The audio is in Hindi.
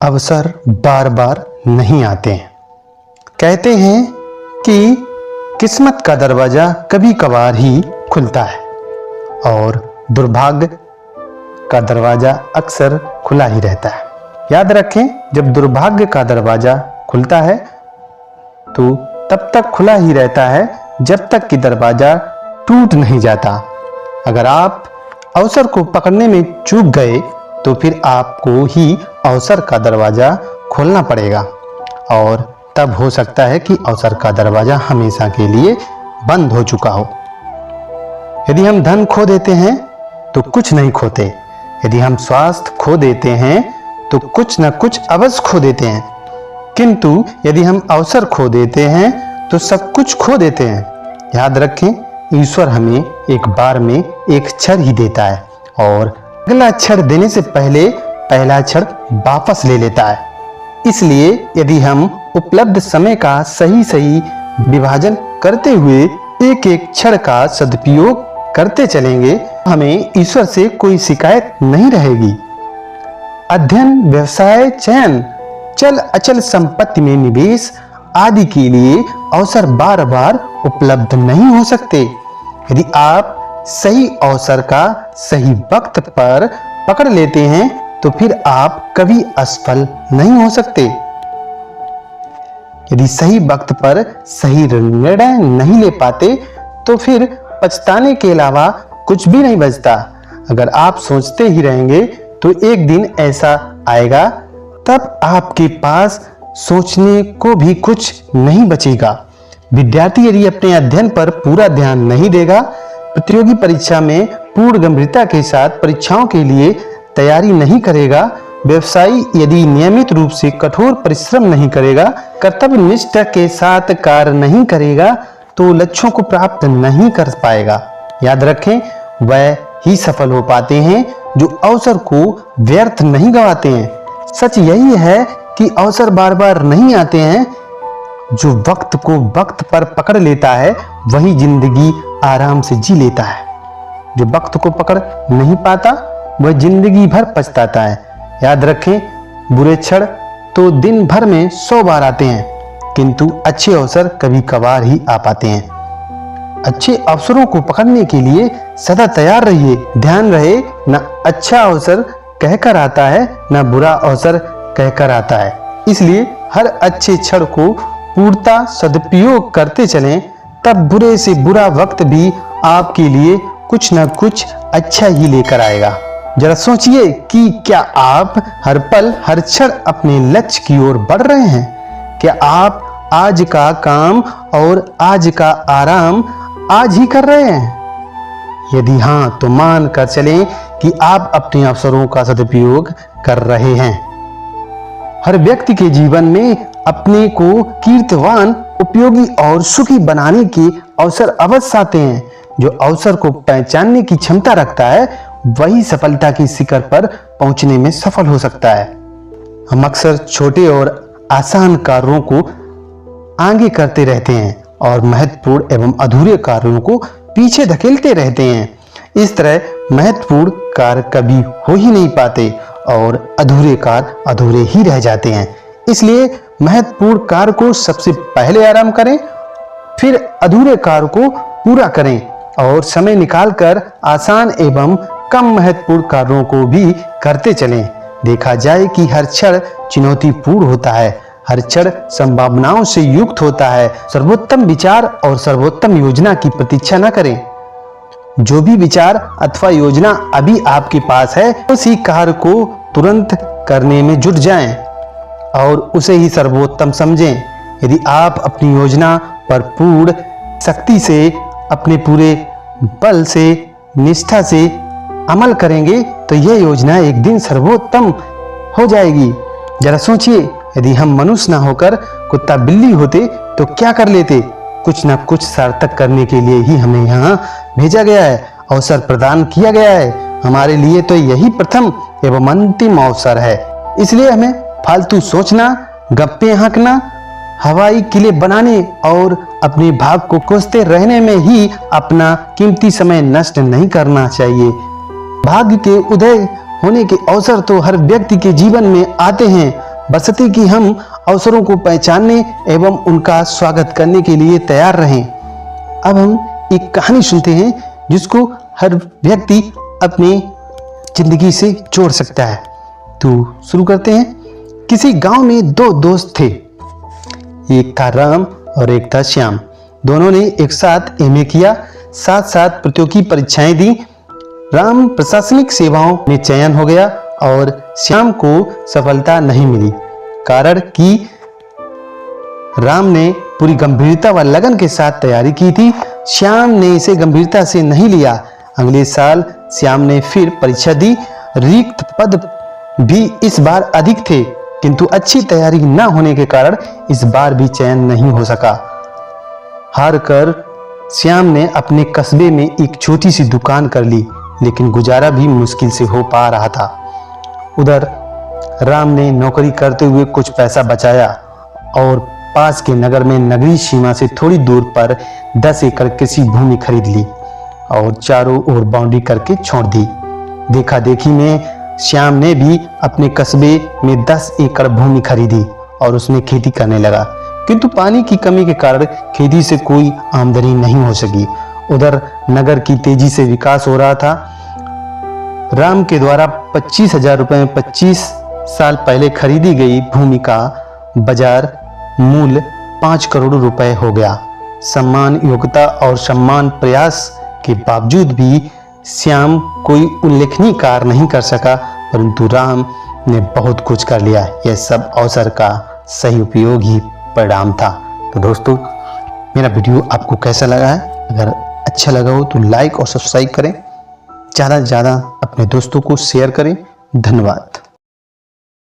अवसर बार बार नहीं आते हैं। कहते हैं कि किस्मत का दरवाजा कभी कभार ही खुलता है और दुर्भाग्य का दरवाजा अक्सर खुला ही रहता है। याद रखें, जब दुर्भाग्य का दरवाजा खुलता है तो तब तक खुला ही रहता है जब तक कि दरवाजा टूट नहीं जाता। अगर आप अवसर को पकड़ने में चूक गए तो फिर आपको ही अवसर का दरवाजा खोलना पड़ेगा और तब हो सकता है कि अवसर का दरवाजा हमेशा के लिए बंद हो चुका हो। यदि हम धन खो देते हैं तो कुछ नहीं खोते। यदि हम स्वास्थ्य खो देते हैं तो कुछ न कुछ अवश्य खो देते हैं, किंतु यदि हम अवसर खो देते हैं तो सब कुछ खो देते हैं। याद रखें, ईश्वर हमें एक बार में एक क्षण ही देता है और अगला क्षण देने से पहले पहला क्षण वापस ले लेता है। इसलिए यदि हम उपलब्ध समय का सही विभाजन करते हुए एक एक क्षण का सदुपयोग करते चलेंगे, हमें ईश्वर से कोई शिकायत नहीं रहेगी। अध्ययन, व्यवसाय, चयन, चल अचल संपत्ति में निवेश आदि के लिए अवसर बार बार उपलब्ध नहीं हो सकते। यदि आप सही अवसर का सही वक्त पर पकड़ लेते हैं तो फिर आप कभी असफल नहीं हो सकते। यदि सही वक्त पर सही निर्णय नहीं ले पाते तो फिर पछताने के अलावा कुछ भी नहीं बचता। अगर आप सोचते ही रहेंगे तो एक दिन ऐसा आएगा तब आपके पास सोचने को भी कुछ नहीं बचेगा। विद्यार्थी यदि अपने अध्ययन पर पूरा ध्यान नहीं देगा, प्रतियोगी परीक्षा में पूर्ण गंभीरता के साथ परीक्षाओं के लिए तैयारी नहीं करेगा, व्यवसायी यदि नियमित रूप से कठोर परिश्रम नहीं करेगा, कर्तव्य निष्ठा के साथ कार्य नहीं करेगा तो लक्ष्यों को प्राप्त नहीं कर पाएगा। याद रखें, वह ही सफल हो पाते हैं जो अवसर को व्यर्थ नहीं गंवाते हैं। सच यही है कि अवसर बार बार नहीं आते हैं। जो वक्त को वक्त पर पकड़ लेता है वही जिंदगी आराम से जी लेता है। जो वक्त को पकड़ नहीं पाता वह जिंदगी भर पछताता है। याद रखें, बुरे क्षण तो दिन भर में 100 बार आते हैं, किंतु अच्छे अवसर कभी कभार ही आ पाते हैं। अच्छे अवसरों को पकड़ने के लिए सदा तैयार रहिए। ध्यान रहे, न अच्छा अवसर कहकर आता है न बुरा अवसर कहकर आता है। इसलिए हर अच्छे क्षण को पूर्णता सदुपयोग करते चलें, तब बुरे से बुरा वक्त भी आपके लिए कुछ न कुछ अच्छा ही लेकर आएगा। जरा सोचिए कि क्या आप हर पल हर क्षण अपने लक्ष्य की ओर बढ़ रहे हैं? क्या आप आज का काम और आज का आराम आज ही कर रहे हैं? यदि हाँ, तो मान कर चलें कि आप अपने अवसरों का सदुपयोग कर रहे हैं। हर व्यक्ति के जीवन में अपने को कीर्तिवान, उपयोगी और सुखी बनाने के अवसर अवश्य आते हैं। जो अवसर को पहचानने की क्षमता रखता है वही सफलता की शिखर पर पहुंचने में सफल हो सकता है। हम अक्सर छोटे और आसान कार्यों को आगे करते रहते हैं और महत्वपूर्ण एवं अधूरे कार्यों को पीछे धकेलते रहते हैं। इस तरह महत्वपूर्ण कार्य कभी हो ही नहीं पाते और अधूरे कार्य अधूरे ही रह जाते हैं। इसलिए महत्वपूर्ण कार्य को सबसे पहले आराम करें, फिर अधूरे कार्य को पूरा करें और समय निकालकर आसान एवं कम महत्वपूर्ण कार्यों को भी करते चलें। देखा जाए कि हर क्षण चुनौतीपूर्ण होता है, हर क्षण संभावनाओं से युक्त होता है। सर्वोत्तम विचार और सर्वोत्तम योजना की प्रतीक्षा न करें। जो भी विचार अथवा योजना अभी आपके पास है, उसी कार्य को तुरंत करने में जुट जाएं और उसे ही सर्वोत्तम समझें। यदि आप अपनी योजना पर पूर्ण शक्ति से, अपने पूरे बल से, निष्ठा से अमल करेंगे तो यह योजना एक दिन सर्वोत्तम हो जाएगी। जरा सोचिए, यदि हम मनुष्य ना होकर कुत्ता बिल्ली होते तो क्या कर लेते? कुछ ना कुछ सार्थक करने के लिए ही हमें यहाँ भेजा गया है, अवसर प्रदान किया गया है। हमारे लिए तो यही प्रथम एवं अंतिम अवसर है। इसलिए हमें फालतू सोचना, गप्पे हाँकना, हवाई किले बनाने और अपने भाग को कोसते रहने में ही अपना कीमती समय नष्ट नहीं करना चाहिए। भाग्य के उदय होने के अवसर तो हर व्यक्ति के जीवन में आते हैं, बशर्ते कि हम अवसरों को पहचानने एवं उनका स्वागत करने के लिए तैयार रहें। अब हम एक कहानी सुनते हैं जिसको हर व्यक्ति अपने जिंदगी से जोड़ सकता है। तो शुरू करते हैं। किसी गांव में दो दोस्त थे, एक था राम और एक था श्याम। दोनों ने एक साथ एमए किया, साथ साथ प्रतियोगी परीक्षाएं दी। राम प्रशासनिक सेवाओं में चयन हो गया और श्याम को सफलता नहीं मिली। कारण कि राम ने पूरी गंभीरता व लगन के साथ तैयारी की थी, श्याम ने इसे गंभीरता से नहीं लिया। अगले साल श्याम ने फिर परीक्षा दी। रिक्त पद भी इस बार अधिक थे, किंतु अच्छी तैयारी न होने के कारण इस बार भी चयन नहीं हो सका। हार कर श्याम ने अपने कस्बे में एक छोटी सी दुकान कर ली, लेकिन गुजारा भी मुश्किल से हो पा रहा था। उधर राम ने नौकरी करते हुए कुछ पैसा बचाया और पास के नगर में नगरीय सीमा से थोड़ी दूर पर 10 एकड़ कृषि भूमि खरीद ली और चारों ओर बाउंड्री करके छोड़ दी। देखा देखी में श्याम ने भी अपने कस्बे में 10 एकड़ भूमि खरीदी और उसमें खेती करने लगा, किंतु पानी की कमी के कारण खेती से कोई आमदनी नहीं हो सकी। उधर नगर की तेजी से विकास हो रहा था। राम के द्वारा 25,000 रुपए में 25 साल पहले खरीदी गई भूमि का बाजार मूल्य 5 करोड़ रुपए हो गया। सम्मान, योग्यता और सम्मान प्रयास के बावजूद भी श्याम कोई उल्लेखनीय कार्य नहीं कर सका, परंतु राम ने बहुत कुछ कर लिया। यह सब अवसर का सही उपयोग ही परिणाम था। तो दोस्तों, मेरा वीडियो आपको कैसा लगा है? अगर अच्छा लगा हो तो लाइक और सब्सक्राइब करें, ज़्यादा से ज़्यादा अपने दोस्तों को शेयर करें। धन्यवाद।